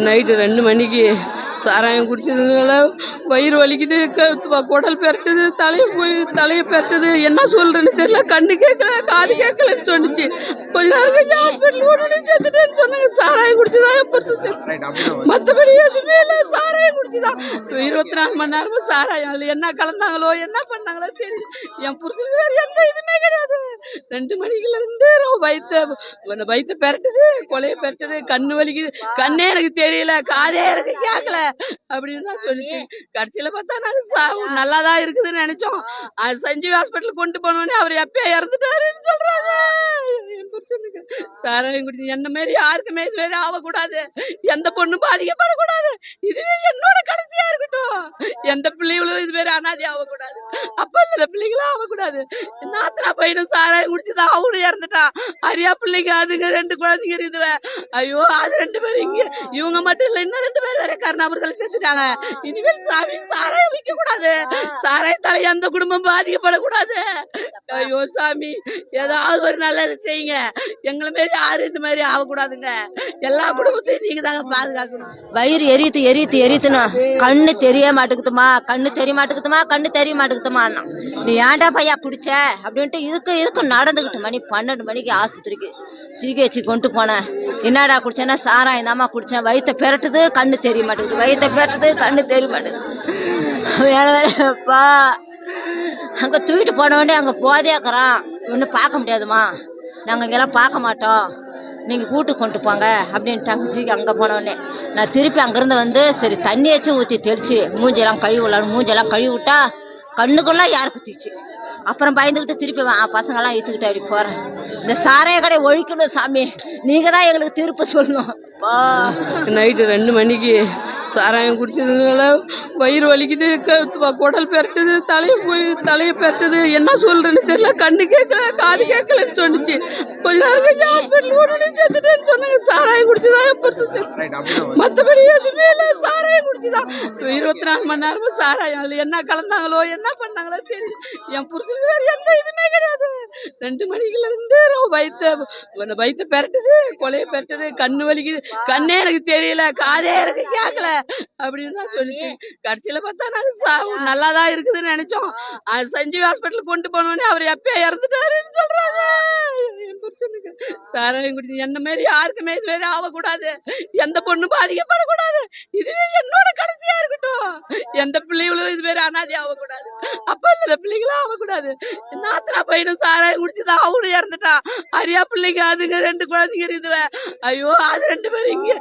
Night 2 மணிக்கு சாராயம் குடிச்சதுனால வயிறு வலிக்குது, குடல் பெரட்டுது, தலையை பெரட்டுது. என்ன சொல்றேன்னு தெரியல. கண்ணு கேட்கல, காது கேட்கலன்னு சொன்னிச்சு. கொஞ்ச நேரம் கழிச்சு ஹாஸ்பிட்டல் போனோடனே செத்துட்டேன்னு சொன்னாங்க. சாராயம் குடிச்சுதான் என் புருஷன் செத்து. மற்றபடி எதுவுமே இல்லை, சாராயம் குடிச்சுதான். 24 மணி நேரமும் சாராயம். அதுல என்ன கலந்தாங்களோ என்ன பண்ணாங்களோ தெரியல. என் புருஷனுக்கு வேற எந்த இதுவுமே கிடையாது. 2 மணிக்குல இருந்து வயிற்ற பெரட்டுது, கொலையை பெரட்டுது, கண்ணு வலிக்குது. கண்ணே எனக்கு தெரியல, காதே எனக்கு கேட்கல அப்படின்னு தான் சொல்லிச்சு. கடைசியில பார்த்தா நாங்க நல்லாதான் இருக்குதுன்னு நினைச்சோம். சஞ்சீவ் ஹாஸ்பிட்டல் கொண்டு போனோடனே அவர் எப்பயே இறந்துட்டாருன்னு சொல்றாங்க. என் புருஷனுக்கு சாராயம் குடிச்சு என்ன மாரி யாருக்குமே இது மாரி ஆகக்கூடாது. எந்த பொண்ணும் பாதிக்கப்படக்கூடாது. இதுவே என்னோட கடைசியா இருக்கட்டும். எந்த பிள்ளைகளும் இது மாரி அனாதி ஆகக்கூடாது. அப்ப இல்லாத பிள்ளைகளும் ஆகக்கூடாது. நாத்தனா பையனும் சாராயம் குடிச்சுதான் அவனும் இறந்துட்டான். அரியா பிள்ளைங்க அதுங்க 2 குழந்தைங்க இருக்குது. ஐயோ, அது 2 பேரும் இங்க. இவங்க மட்டும் இல்ல, இன்னும் 2 பேர் வேற கருணாபுரத்தில் செத்துட்டாங்க. இனிமேல் சாமி சாராயம் விற்க கூடாது. சாராயத்தால எந்த குடும்பம் பாதிக்கப்படக்கூடாது. ஐயோ சாமி, ஏதாவது ஒரு நல்லது செய்யுங்க. எங்களை மாரி யாரும் இந்த மாதிரி ஆகக்கூடாதுங்க. எல்லா குடும்பத்தையும் நீங்க தாங்க பாதுகாக்கணும். வயிறு எரியுதுன்னா கண்ணு தெரிய மாட்டேங்குதுமா, கண்ணு தெரிய மாட்டேங்குதுமா. நீ ஏன்டா பையா குடிச்ச அப்படின்ட்டு இதுக்கு நடந்துகிட்டு மணி 12 மணிக்கு ஆஸ்பத்திரிக்கு ஜிஹெச் கொண்டு போனேன். என்னடா குடிச்சேன்னா சாராயம் தாமா குடிச்சேன். வயிற்ற பெரட்டுது, கண்ணு தெரிய மாட்டேங்குது. வேறப்பா அங்கே தூக்கிட்டு போனவொடனே அங்கே போதேக்கிறான். ஒன்றும் பார்க்க முடியாதுமா, நாங்கள் இங்கெல்லாம் பார்க்க மாட்டோம், நீங்கள் கூட்டு கொண்டு போங்க அப்படின்ட்டாங்க. ஜிக்கு அங்கே போனோடனே நான் திருப்பி அங்கேருந்து வந்து சரி தண்ணியாச்சும் ஊற்றி தெளிச்சு மூஞ்செல்லாம் கழுவி விட்டா கண்ணுக்குள்ளே யார் குத்திச்சு. அப்புறம் பயந்துக்கிட்டு திருப்பி பசங்கள்லாம் இழுத்துக்கிட்டு அப்படி போகிறேன். இந்த சாராய கடை ஒழிக்கணும் சாமி, நீங்கள் தான் எங்களுக்கு தீர்ப்பு சொல்லணும். நைட்டு 2 மணிக்கு சாராயம் குடிச்சதுனால வயிறு வலிக்குது, குடல் பெரட்டுது, தலையை பெரட்டுது. என்ன சொல்றேன்னு தெரியல. கண்ணு கேட்கல, காது கேட்கலன்னு சொன்னிச்சு. கொஞ்ச நேரம் கழிச்சு ஹாஸ்பிட்டல் போனோடனே செத்துட்டேன்னு சொன்னாங்க. சாராயம் குடிச்சுதான் என் புருஷன் செத்து. மற்றபடி எதுவுமே இல்லை, சாராயம் குடிச்சுதான். 24 மணி நேரமும் சாராயம். அதுல என்ன கலந்தாங்களோ என்ன பண்ணாங்களோ தெரியல. என் புருஷனுக்கு வேற எந்த இதுவுமே கிடையாது. 2 மணிக்குல இருந்து வயிற்ற பெரட்டுது, கொலையை பெரட்டுது, கண்ணு வலிக்குது. கண்ணே எனக்கு தெரியல, காதே எனக்கு கேட்கல அப்படின்னு தான் சொல்லிச்சு. கடைசியில பார்த்தா நாங்க நல்லாதான் இருக்குதுன்னு நினைச்சோம். சஞ்சீவ் ஹாஸ்பிட்டல் கொண்டு போனோடனே அவர் எப்பயே இறந்துட்டாருன்னு சொல்றாங்க. என் புருஷனுக்கு சாராயம் குடிச்சு என்ன மாரி யாருக்குமே இது மாரி ஆகக்கூடாது. எந்த பொண்ணும் பாதிக்கப்படக்கூடாது. இதுவே என்னோட கடைசியா இருக்கட்டும். எந்த பிள்ளைகளும் இது மாரி அனாதி ஆகக்கூடாது. அப்ப இல்லாத பிள்ளைகளும் ஆகக்கூடாது. நாத்தனா பையனும் சாராயம் குடிச்சுதான் அவனும் இறந்துட்டான். அரியா பிள்ளைங்க அதுங்க 2 குழந்தைங்க இருக்குது. ஐயோ, அது 2 பேரும் இங்க.